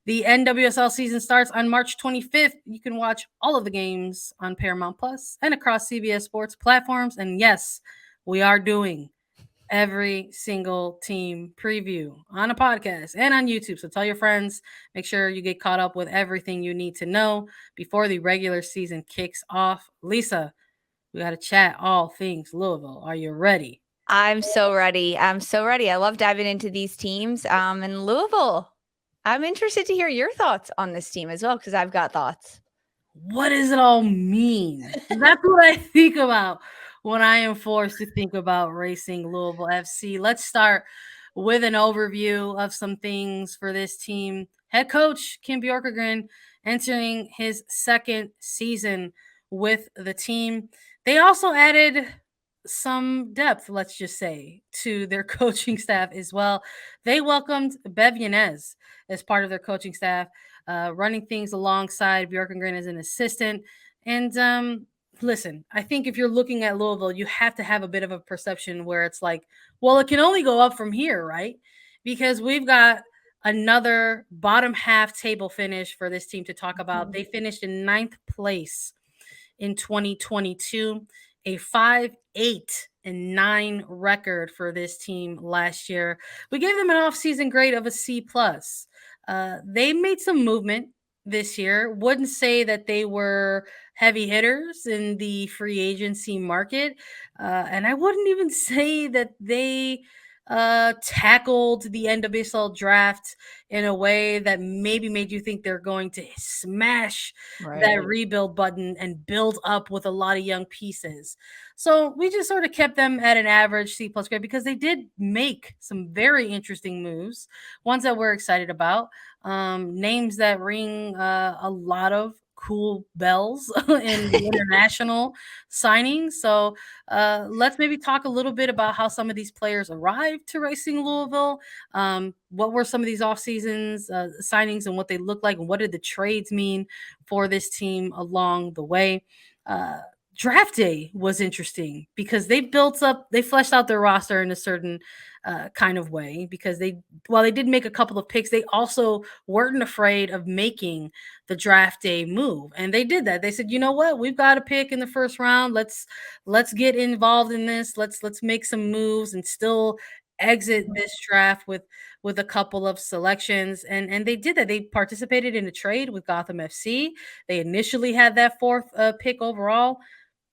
The NWSL season starts on March 25th. You can watch all of the games on Paramount Plus and across CBS Sports platforms. And yes, we are doing every single team preview on a podcast and on YouTube. So tell your friends, make sure you get caught up with everything you need to know before the regular season kicks off. Lisa, we got to chat all things Louisville. Are you ready? I'm so ready. I'm so ready. I love diving into these teams. And Louisville, I'm interested to hear your thoughts on this team as well, because I've got thoughts. What does it all mean? That's what I think about when I am forced to think about Racing Louisville FC. Let's start with an overview of some things for this team. Head coach Kim Björkegren entering his second season with the team. They also added some depth, let's just say, to their coaching staff as well. They welcomed Bev Yanez as part of their coaching staff, running things alongside Bjorkengren as an assistant. And listen, I think if you're looking at Louisville, you have to have a bit of a perception where it's like, well, it can only go up from here, right? Because we've got another bottom half table finish for this team to talk about. They finished in ninth place in 2022, a 5-8-9 record for this team last year. We gave them an offseason grade of a C plus. They made some movement this year. Wouldn't say that they were heavy hitters in the free agency market, and I wouldn't even say that they tackled the NWSL draft in a way that maybe made you think they're going to smash that rebuild button and build up with a lot of young pieces. So we just sort of kept them at an average C plus grade because they did make some very interesting moves, ones that we're excited about, names that ring a lot of cool bells in the international signings. So let's maybe talk a little bit about how some of these players arrived to Racing Louisville. What were some of these off seasons signings and what they look like, and what did the trades mean for this team along the way? Uh, Draft day was interesting because they fleshed out their roster in a certain kind of way, because while they did make a couple of picks, they also weren't afraid of making the draft day move, and they did that. They said, you know what, we've got a pick in the first round. Let's get involved in this. Let's make some moves and still exit this draft with a couple of selections, and they did that. They participated in a trade with Gotham FC. They initially had that fourth pick overall,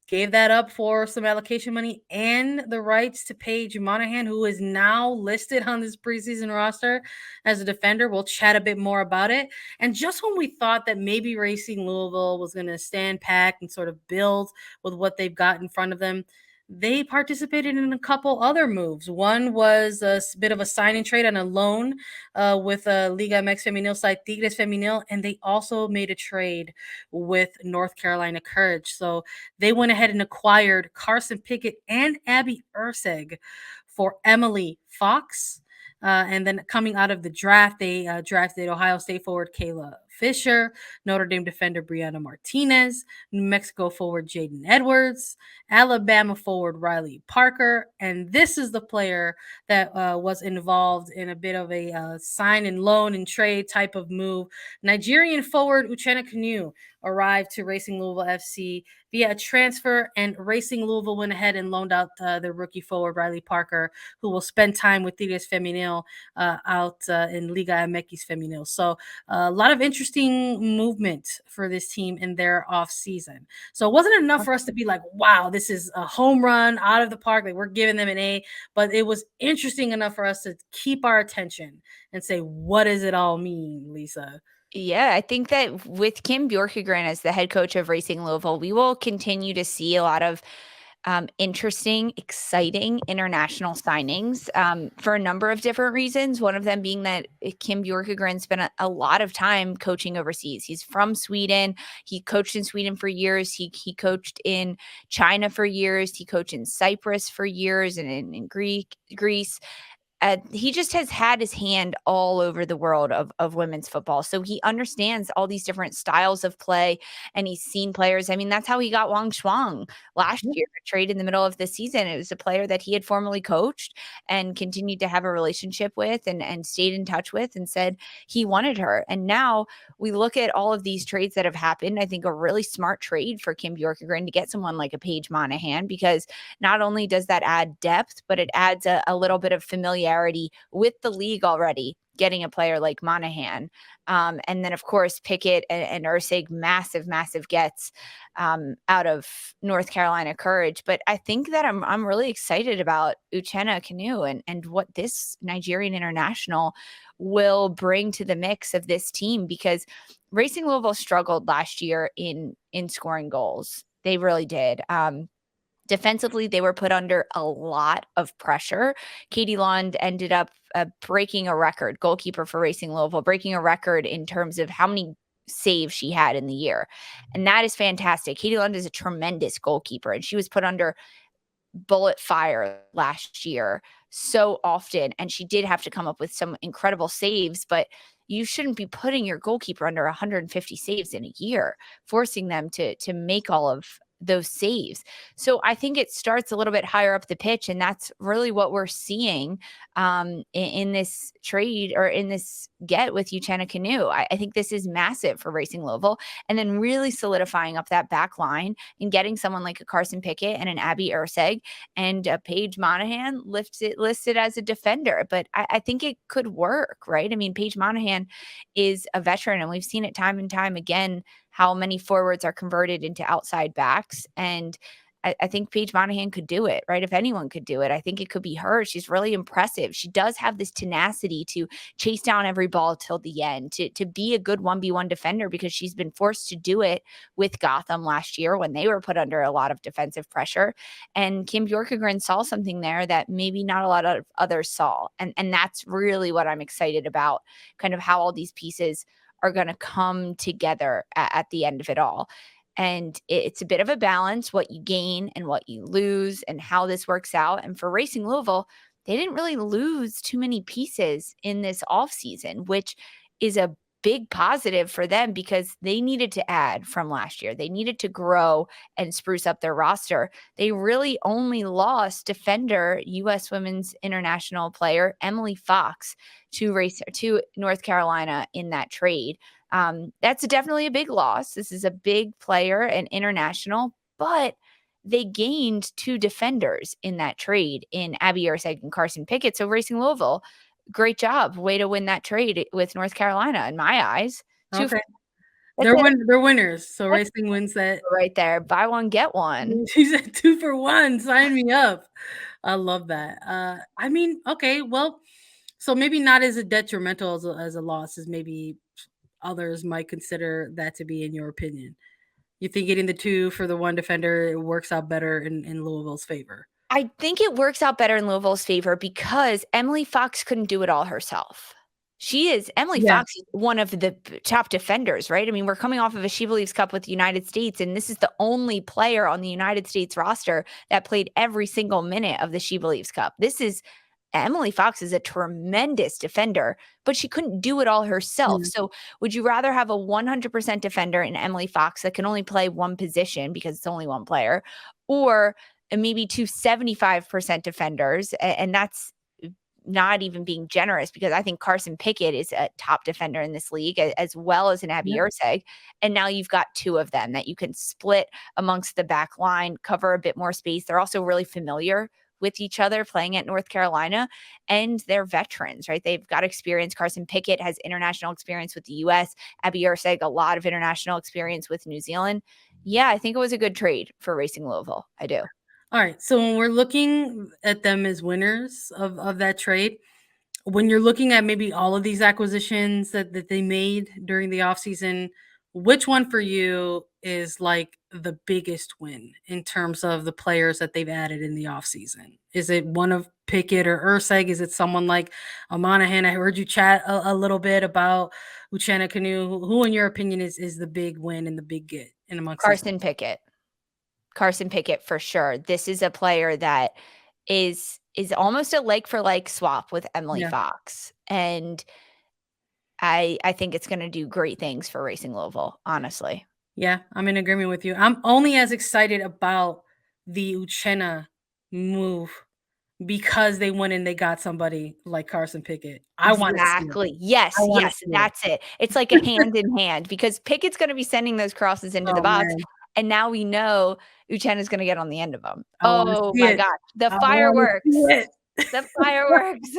gave that up for some allocation money and the rights to Paige Monahan, who is now listed on this preseason roster as a defender. We'll chat a bit more about it. And just when we thought that maybe Racing Louisville was going to stand pat and sort of build with what they've got in front of them, they participated in a couple other moves. One was a bit of a sign and trade on a loan with Liga MX Femenil side Tigres Femenil, and they also made a trade with North Carolina Courage. So they went ahead and acquired Carson Pickett and Abby Urseg for Emily Fox. And then coming out of the draft, they drafted Ohio State forward Kayla Fisher, Notre Dame defender Brianna Martinez, New Mexico forward Jaden Edwards, Alabama forward Riley Parker. And this is the player that was involved in a bit of a sign and loan and trade type of move. Nigerian forward Uchenna Kanu arrived to Racing Louisville FC via a transfer, and Racing Louisville went ahead and loaned out their rookie forward Riley Parker, who will spend time with Tigres Femenil out in Liga MX Femenil. So a lot of interesting movement for this team in their off season. So it wasn't enough for us to be like, wow, this is a home run out of the park. Like, we're giving them an A, but it was interesting enough for us to keep our attention and say, what does it all mean, Lisa? Yeah, I think that with Kim Björkegren as the head coach of Racing Louisville, we will continue to see a lot of interesting, exciting international signings for a number of different reasons. One of them being that Kim Björkegren spent a lot of time coaching overseas. He's from Sweden. He coached in Sweden for years. He coached in China for years. He coached in Cyprus for years and in Greece. he just has had his hand all over the world of women's football. So he understands all these different styles of play, and he's seen players. I mean, that's how he got Wang Shuang last year, a trade in the middle of the season. It was a player that he had formerly coached and continued to have a relationship with and stayed in touch with, and said he wanted her. And now we look at all of these trades that have happened. I think a really smart trade for Kim Björkegren to get someone like a Paige Monahan, because not only does that add depth, but it adds a little bit of familiarity with the league already, getting a player like Monahan. And then, of course, Pickett and Ursig, massive gets out of North Carolina Courage. But I think that I'm really excited about Uchenna Kanu and what this Nigerian international will bring to the mix of this team, because Racing Louisville struggled last year in scoring goals. They really did. Defensively, they were put under a lot of pressure. Katie Lund ended up breaking a record, goalkeeper for Racing Louisville, breaking a record in terms of how many saves she had in the year. And that is fantastic. Katie Lund is a tremendous goalkeeper, and she was put under bullet fire last year so often. And she did have to come up with some incredible saves, but you shouldn't be putting your goalkeeper under 150 saves in a year, forcing them to make all of those saves. So I think it starts a little bit higher up the pitch, and that's really what we're seeing in this trade, or in this get with Uchenna Kanu. I think this is massive for Racing Louisville, and then really solidifying up that back line and getting someone like a Carson Pickett and an Abby Urseg and a Paige Monahan listed as a defender. But I think it could work, right? I mean, Paige Monahan is a veteran, and we've seen it time and time again how many forwards are converted into outside backs. And I think Paige Monahan could do it, right? If anyone could do it, I think it could be her. She's really impressive. She does have this tenacity to chase down every ball till the end, to be a good 1v1 defender, because she's been forced to do it with Gotham last year when they were put under a lot of defensive pressure. And Kim Björkegren saw something there that maybe not a lot of others saw. And that's really what I'm excited about, kind of how all these pieces are going to come together at the end of it all. And it's a bit of a balance, what you gain and what you lose, and how this works out. And for Racing Louisville, they didn't really lose too many pieces in this offseason, which is a big positive for them, because they needed to add from last year. They needed to grow and spruce up their roster. They really only lost defender, U.S. women's international player Emily Fox to North Carolina in that trade. That's definitely a big loss. This is a big player and international, but they gained two defenders in that trade in Abby Urseg and Carson Pickett. So Racing Louisville, great job. Way to win that trade with North Carolina, in my eyes. Okay. That's it They're winners. So Racing wins that. right there. Buy one, get one. She said 2 for 1. Sign me up. I love that. I mean, okay, well, so maybe not as a detrimental as a loss as maybe others might consider that to be, in your opinion. You think getting the 2 for the 1 defender, it works out better in Louisville's favor? I think it works out better in Louisville's favor because Emily Fox couldn't do it all herself. Emily Yeah. Fox is one of the top defenders, right? I mean, we're coming off of a She Believes Cup with the United States, and this is the only player on the United States roster that played every single minute of the She Believes Cup. Emily Fox is a tremendous defender, but she couldn't do it all herself. Mm. So would you rather have a 100% defender in Emily Fox that can only play one position because it's only one player, or maybe two 75% defenders? And that's not even being generous, because I think Carson Pickett is a top defender in this league, as well as an Abby Urseg. And now you've got two of them that you can split amongst the back line, cover a bit more space. They're also really familiar with each other playing at North Carolina, and they're veterans, right? They've got experience. Carson Pickett has international experience with the U.S. Abby Urseg, a lot of international experience with New Zealand. Yeah, I think it was a good trade for Racing Louisville. I do. All right. So when we're looking at them as winners of that trade, when you're looking at maybe all of these acquisitions that they made during the offseason, which one for you is like the biggest win in terms of the players that they've added in the offseason? Is it one of Pickett or Urseg? Is it someone like a Monahan? I heard you chat a little bit about Uchenna Kanu. Who, in your opinion, is the big win and the big get in amongst these? Carson Pickett for sure. This is a player that is is almost a like for like swap with Emily Yeah. Fox, and I think it's gonna do great things for Racing Louisville, honestly. Yeah, I'm in agreement with you. I'm only as excited about the Uchenna move because they went and they got somebody like Carson Pickett. I wanna see it. Exactly. I Yes, wanna yes, see it. that's it. It's like a hand in hand because Pickett's gonna be sending those crosses into the Oh, box, man. and now we know Uchenna's gonna get on the end of them. I wanna Oh see my it. gosh, the I wanna see fireworks. it. The fireworks.